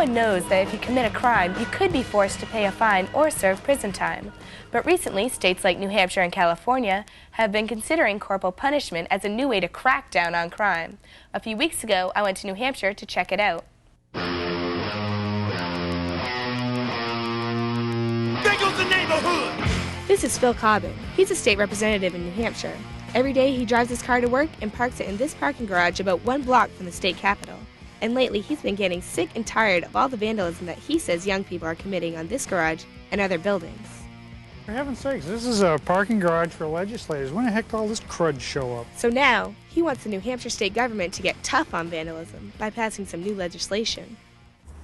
Everyone knows that if you commit a crime, you could be forced to pay a fine or serve prison time. But recently, states like New Hampshire and California have been considering corporal punishment as a new way to crack down on crime. A few weeks ago, I went to New Hampshire to check it out. There goes the neighborhood! This is Phil Cobbin. He's a state representative in New Hampshire. Every day he drives his car to work and parks it in this parking garage about 1 block from the state capitol. And lately he's been getting sick and tired of all the vandalism that he says young people are committing on this garage and other buildings. For heaven's sakes, this is a parking garage for legislators. When the heck did all this crud show up? So now, he wants the New Hampshire state government to get tough on vandalism by passing some new legislation.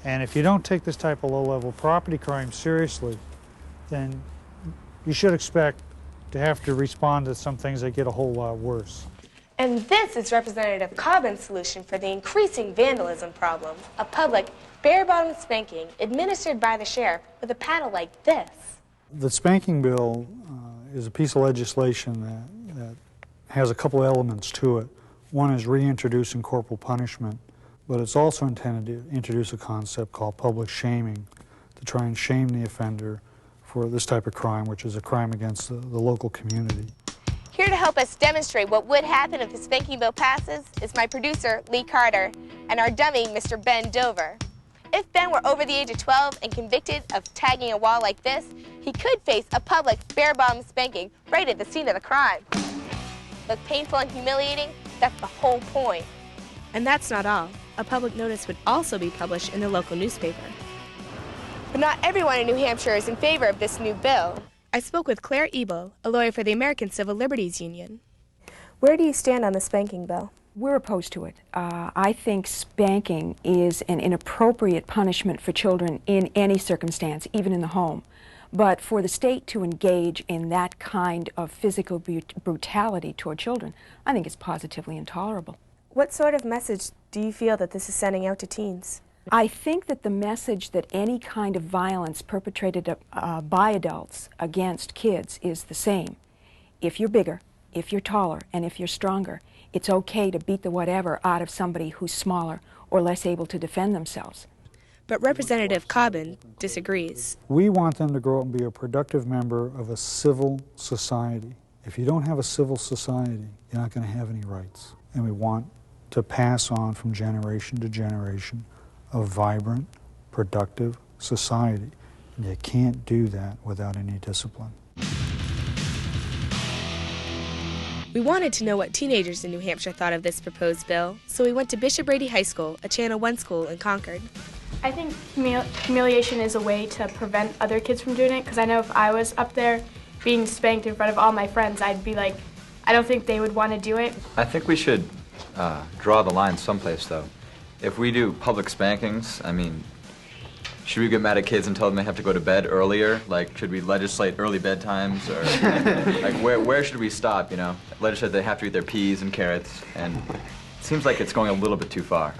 And if you don't take this type of low-level property crime seriously, then you should expect to have to respond to some things that get a whole lot worse. And this is Representative Cobbin's solution for the increasing vandalism problem, a public, bare-bottom spanking administered by the sheriff with a paddle like this. The Spanking Bill is a piece of legislation that has a couple elements to it. One is reintroducing corporal punishment, but it's also intended to introduce a concept called public shaming, to try and shame the offender for this type of crime, which is a crime against the local community. Here to help us demonstrate what would happen if the Spanking Bill passes is my producer, Lee Carter, and our dummy, Mr. Ben Dover. If Ben were over the age of 12 and convicted of tagging a wall like this, he could face a public, bare-bottom spanking right at the scene of the crime. Look painful and humiliating? That's the whole point. And that's not all. A public notice would also be published in the local newspaper. But not everyone in New Hampshire is in favor of this new bill. I spoke with Claire Ebel, a lawyer for the American Civil Liberties Union. Where do you stand on the Spanking Bill? We're opposed to it. I think spanking is an inappropriate punishment for children in any circumstance, even in the home. But for the state to engage in that kind of physical brutality toward children, I think it's positively intolerable. What sort of message do you feel that this is sending out to teens? I think that the message that any kind of violence perpetrated by adults against kids is the same. If you're bigger, if you're taller, and if you're stronger, it's okay to beat the whatever out of somebody who's smaller or less able to defend themselves. But Representative Cobbin disagrees. We want them to grow up and be a productive member of a civil society. If you don't have a civil society, you're not going to have any rights. And we want to pass on from generation to generation a vibrant, productive society. And you can't do that without any discipline. We wanted to know what teenagers in New Hampshire thought of this proposed bill, so we went to Bishop Brady High School, a Channel 1 school in Concord. I think humiliation is a way to prevent other kids from doing it, because I know if I was up there being spanked in front of all my friends, I'd be like, I don't think they would want to do it. I think we should draw the line someplace, though. If we do public spankings, I mean, should we get mad at kids and tell them they have to go to bed earlier? Like, should we legislate early bedtimes? Or, like, where should we stop, you know? Legislate they have to eat their peas and carrots, and it seems like it's going a little bit too far.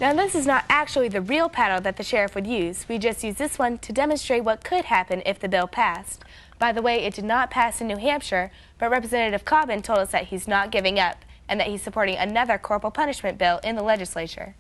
Now, this is not actually the real paddle that the sheriff would use. We just used this one to demonstrate what could happen if the bill passed. By the way, it did not pass in New Hampshire, but Representative Cobbin told us that he's not giving up and that he's supporting another corporal punishment bill in the legislature.